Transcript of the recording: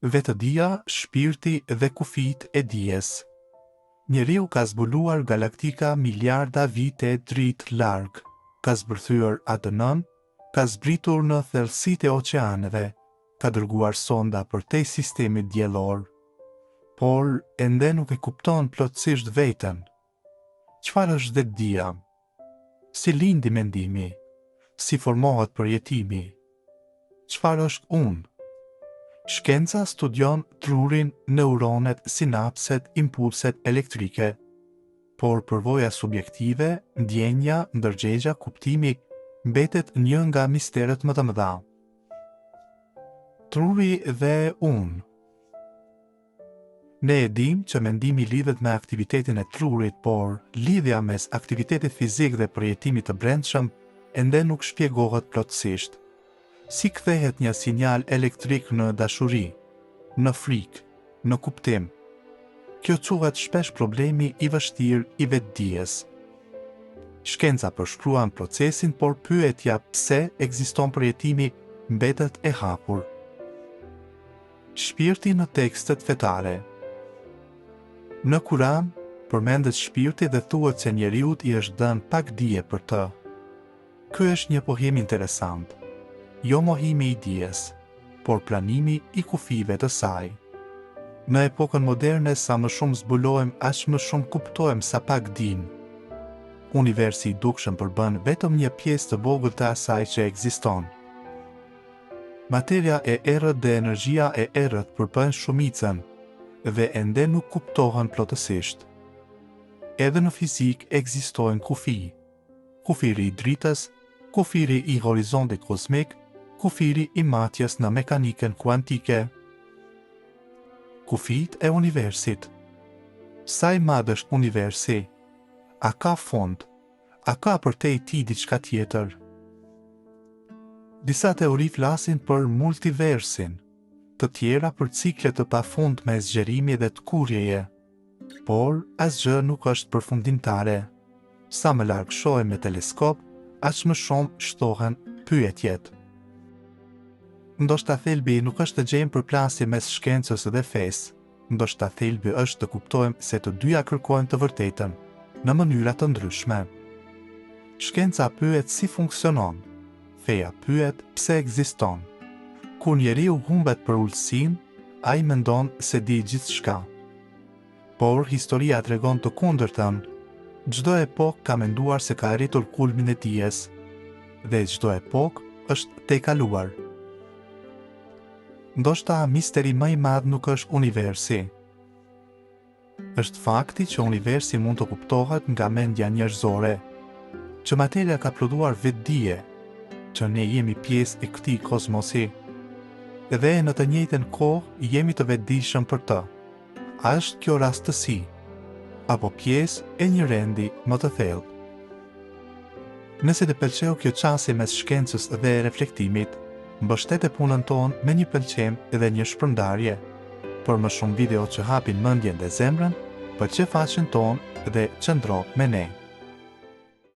Vetëdia, shpirti dhe kufijtë e dijes. Njeriu ka zbuluar galaktika miliarda vite dritë larg, ka zbërthyer ADN-n, ka zbritur në thellësitë e oqeaneve, ka dërguar sonda përtej sistemit diellor, por ende nuk e kupton plotësisht veten. Çfarë është vetëdia? Si lindi mendimi? Si formohet përjetimi? Çfarë është unë? Shkenca studion trurin, neuronet, sinapset, impulset elektrike, por përvoja subjektive, ndjenja, ndërgjegja, kuptimi, mbetet një nga misteret më të mëdha. Truri dhe unë. Ne e dim që mendimi lidhet me aktivitetin e trurit, por lidhja mes aktivitetit fizik dhe përjetimit të brendshëm ende nuk shpjegohet plotësisht. Si kthehet një sinjal elektrik në dashuri, në frikë, në kuptim? Kjo quhet shpesh problemi i vështirë i vetëdijes. Shkenca përshkruan procesin, por pyetja pse ekziston përjetimi mbetet e hapur. Shpirti në tekstet fetare. Në Kuran, përmendet shpirti dhe thuhet se njeriut i është dhënë pak dije për të. Ky është një pohim interesant. Jo mohimi i dijes, por pranimi i kufive të saj. Në epokën moderne, sa më shumë zbulojmë, aq më shumë kuptojmë sa pak dim. Universi i dukshëm përbën vetëm një pjesë të vogël të asaj që ekziston. Materia e errët dhe energjia e errët përbën shumicën dhe ende nuk kuptohen plotësisht. Edhe në fizik ekzistojnë kufi. Kufiri i dritës, kufiri i horizontit kozmik, kufiri i matjes në mekanikën kuantike. Kufijtë e universit. Sa i madh është universi? A ka fund? A ka përtej tij diçka tjetër? Disa teori flasin për multiversin, të tjera për cikle të pafundme zgjerimi dhe të kurjeje, por asgjë nuk është përfundimtare. Sa më larg shohim me teleskop, aq më shumë shtohen pyetjet. Ndoshta thelbi nuk është të gjejmë përplasje mes shkencës dhe fesë. Ndoshta thelbi është të kuptojmë se të dyja kërkojnë të vërtetën, në mënyra të ndryshme. Shkenca pyet si funksionon. Feja pyet pse ekziston. Kur njeriu humbet për ulësinë, ai mendon se di gjithçka. Por historia tregon të kundërtën. Çdo epokë ka menduar se ka arritur kulmin e dijes, dhe çdo epokë është tejkaluar. Ndoshta misteri më i madh nuk është universi. Është fakti që universi mund të kuptohet nga mendja njerëzore, që materia ka prodhuar vetëdije, që ne jemi pjesë e këtij kozmosi, dhe në të njëjtën kohë jemi të vetëdijshëm për të. A është kjo rastësi, apo pjesë e një rendi më të thellë? Nëse të pëlqeu kjo çasti mes shkencës dhe reflektimit, mbështete punën tonë me një pëlqem dhe një shpërndarje. Për më shumë video që hapin mendjen dhe zemrën, pëlqe faqen tonë dhe qëndro me ne.